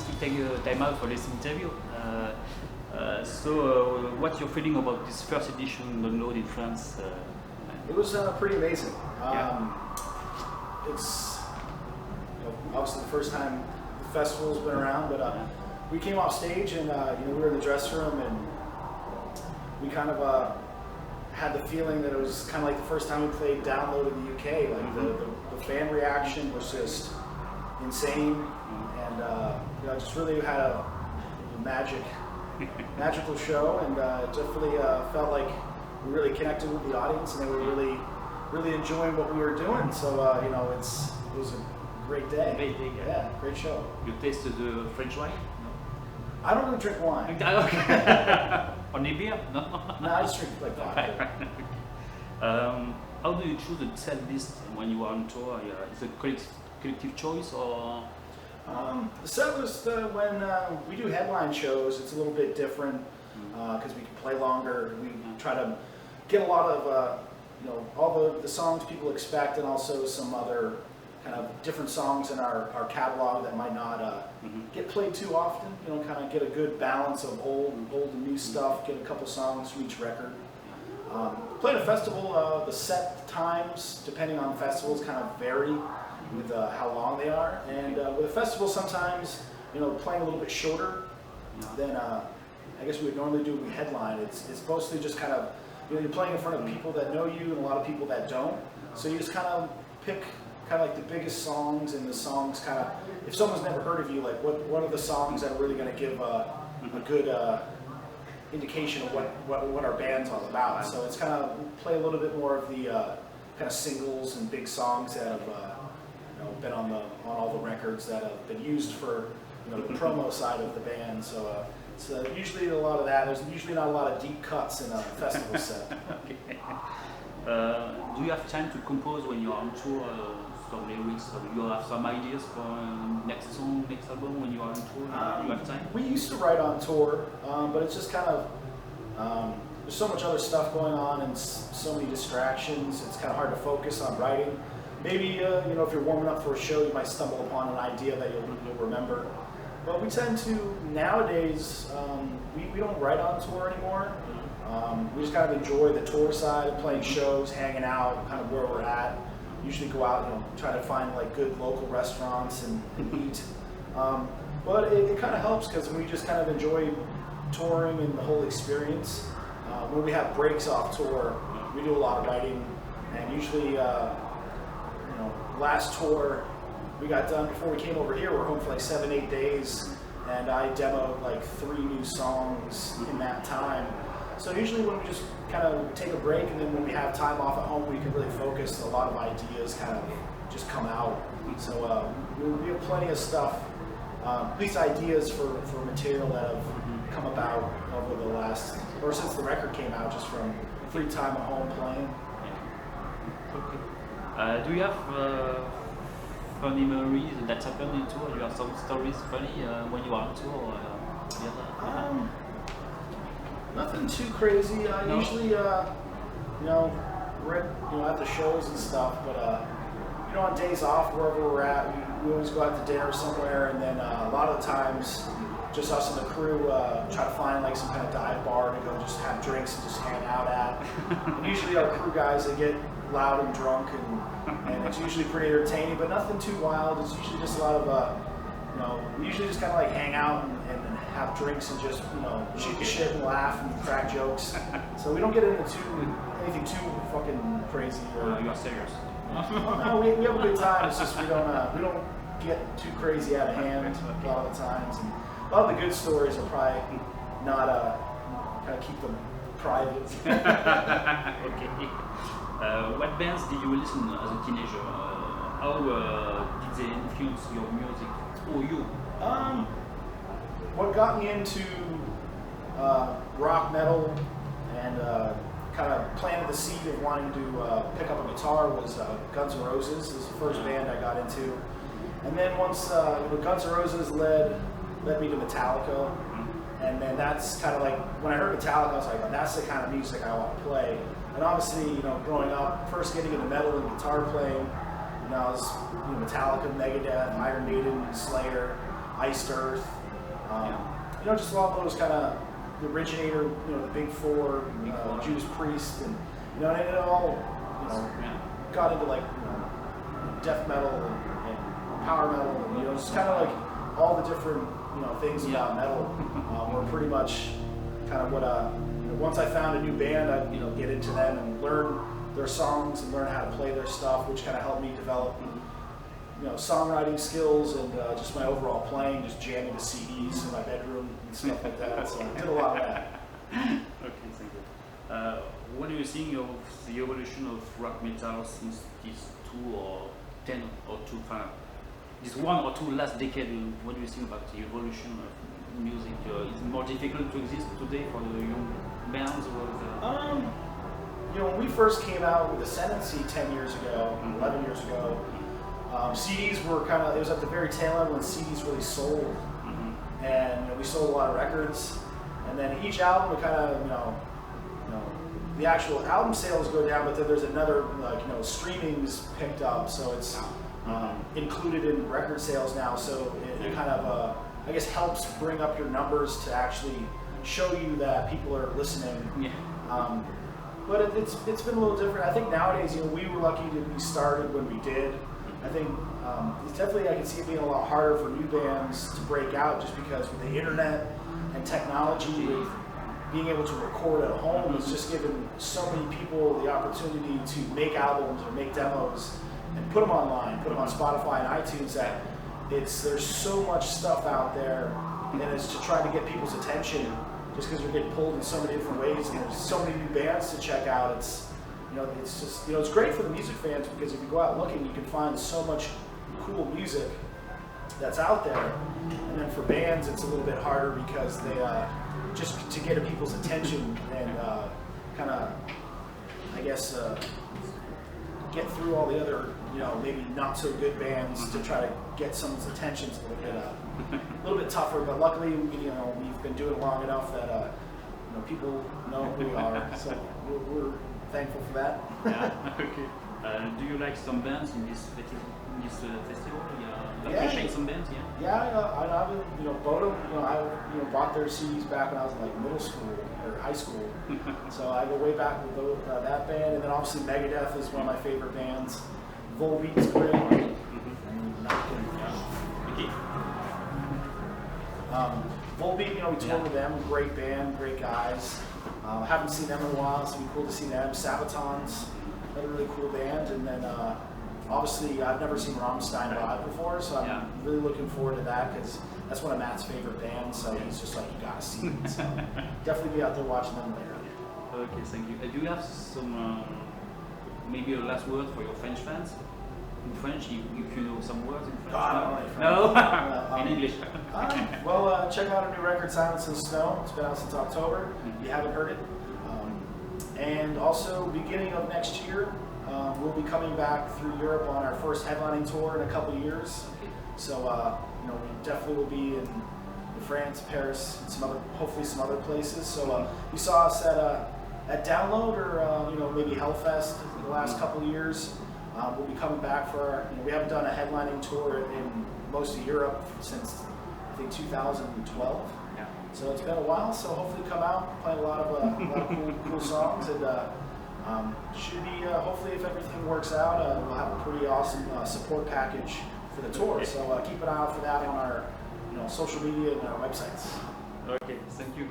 to take time out for this interview. What's your feeling about this first edition download in France? It was pretty amazing. Yeah. It's obviously the first time the festival's been around, but we came off stage and we were in the dressing room and we kind of had the feeling that it was kind of like the first time we played Download in the UK. Like the fan reaction was just insane, and just really had a magical show, and definitely felt like we really connected with the audience, and they were really enjoying what we were doing. So it was a great day. Great day, yeah, great show. You tasted the French wine? No. I don't really drink wine. Only beer? No. No, I just drink like vodka. How do you choose the set list when you are on tour? Is it a collective choice or? The set list when we do headline shows, it's a little bit different because we can play longer. We try to get a lot of all the songs people expect, and also some other kind of different songs in our catalog that might not get played too often. Kind of get a good balance of old and new stuff. Get a couple songs from each record. Playing a festival, the set times, depending on festivals, kind of vary with how long they are. And with a festival, sometimes playing a little bit shorter than I guess we would normally do when we headline. It's mostly just kind of you're playing in front of people that know you and a lot of people that don't. So you just kind of pick kind of like the biggest songs, and the songs kind of, if someone's never heard of you, like what are the songs that are really going to give a good indication of what our band's all about. So it's kind of play a little bit more of the kind of singles and big songs that have been on all the records that have been used for the promo side of the band. So it's usually a lot of that. There's usually not a lot of deep cuts in a festival set. Okay. Do you have time to compose when you're on tour? Some lyrics, or you have some ideas for next song, next album when you are on tour? Do you have time? We used to write on tour, but it's just kind of there's so much other stuff going on and so many distractions. It's kind of hard to focus on writing. Maybe if you're warming up for a show, you might stumble upon an idea that you'll remember. But we tend to nowadays we don't write on tour anymore. We just kind of enjoy the tour side of playing shows, hanging out, kind of where we're at. Usually go out, try to find like good local restaurants and eat. But it kind of helps because we just kind of enjoy touring and the whole experience. When we have breaks off tour, we do a lot of writing, and usually, last tour we got done before we came over here. We were home for like 7-8 days, and I demoed like 3 new songs in that time. So usually when we just kind of take a break, and then when we have time off at home, we can really focus. A lot of ideas kind of just come out. So we have plenty of stuff, at least ideas for material that have come about over the last, or since the record came out, just from free time at home playing. Okay. Do you have funny memories that happened in tour? You have some stories funny when you are on tour? Nothing too crazy. No? Usually, we're at the shows and stuff, but on days off, wherever we're at, we always go out to dinner somewhere, and then a lot of the times, just us and the crew try to find like some kind of dive bar to go just have drinks and just hang out at. And usually our crew guys, they get loud and drunk, and it's usually pretty entertaining, but nothing too wild. It's usually just a lot of, we usually just kind of like hang out and have drinks and just, shoot the shit and laugh and crack jokes. So we don't get into anything too fucking crazy. Or you are serious? No, we have a good time. It's just we don't get too crazy out of hand a lot of the times. And a lot of the good stories are probably not kind of keep them private. Okay. What bands did you listen as a teenager? How did they influence your music or you? What got me into rock metal and kind of planted the seed of wanting to pick up a guitar was Guns N' Roses. It was the first band I got into. And then once Guns N' Roses led me to Metallica. And then that's kind of like, when I heard Metallica, I was like, that's the kind of music I want to play. And obviously, growing up, first getting into metal and guitar playing, I was Metallica, Megadeth, Iron Maiden, Slayer. Iced Earth. You know, just a lot of those kind of the originator, you know, the Big Four, Judas Priest, and you know, and it all, you know, got into like, you know, death metal and power metal, and, you know, it's kind of like all the different, you know, things about metal were pretty much kind of what you know, once I found a new band, I'd, you know, get into them and learn their songs and learn how to play their stuff, which kind of helped me develop, you know, songwriting skills and just my overall playing, just jamming the CDs in my bedroom and stuff like that. So I did a lot of that. Okay, thank you. What do you think of the evolution of rock metal since these 2 or 10 or 2, this 1 or 2 last decade? What do you think about the evolution of music? Is it more difficult to exist today for the young bands? Or you know, when we first came out with Ascendancy 10 years ago, 11 years ago, CDs were kind of, it was at the very tail end when CDs really sold. And you know, we sold a lot of records. And then each album would kind of, you know, the actual album sales go down, but then there's another, like, you know, streaming's picked up, so it's included in record sales now. So it kind of, I guess, helps bring up your numbers to actually show you that people are listening. But it's been a little different. I think nowadays, you know, we were lucky to be started when we did. I think it's definitely, I can see it being a lot harder for new bands to break out, just because with the internet and technology, with being able to record at home, it's just given so many people the opportunity to make albums or make demos and put them online, put them on Spotify and iTunes, that there's so much stuff out there, and it's to try to get people's attention, just because you're getting pulled in so many different ways, and there's so many new bands to check out. It's, you know, it's just, you know, it's great for the music fans, because if you go out looking, you can find so much cool music that's out there. And then for bands, it's a little bit harder, because they just to get people's attention and kind of, I guess, get through all the other, you know, maybe not so good bands to try to get someone's attention is a little bit tougher. But luckily, you know, we've been doing it long enough that you know, people know who we are, so we're thankful for that. Okay. Do you like some bands in this festival? Appreciate some bands, I you know, Bodom, you know, I bought their CDs back when I was in like middle school or high school. So I go way back with that band, and then obviously Megadeth is one of my favorite bands. Volbeat's great. Volbeat, you know, we toured with them, great band, great guys. Haven't seen them in a while, so it'd be cool to see them. Sabaton's another really cool band, and then obviously I've never seen Rammstein live before, so I'm really looking forward to that, because that's one of Matt's favorite bands, so he's just like, you gotta see it. So definitely be out there watching them later. Okay, thank you. Do you have some, maybe a last word for your French fans? In French, if you know some words in French? No? In English? Well, check out our new record, Silence in the Snow. It's been out since October. If you haven't heard it. And also, beginning of next year, we'll be coming back through Europe on our first headlining tour in a couple years. So, you know, we definitely will be in France, Paris, and hopefully some other places. So, you saw us at Download or you know, maybe Hellfest in the last couple of years. We'll be coming back for our, you know, we haven't done a headlining tour in most of Europe since I think 2012. So it's been a while. So hopefully come out, play a lot of cool songs, and should be hopefully, if everything works out, we'll have a pretty awesome support package for the tour. So keep an eye out for that on our, you know, social media and our websites. Okay, thank you.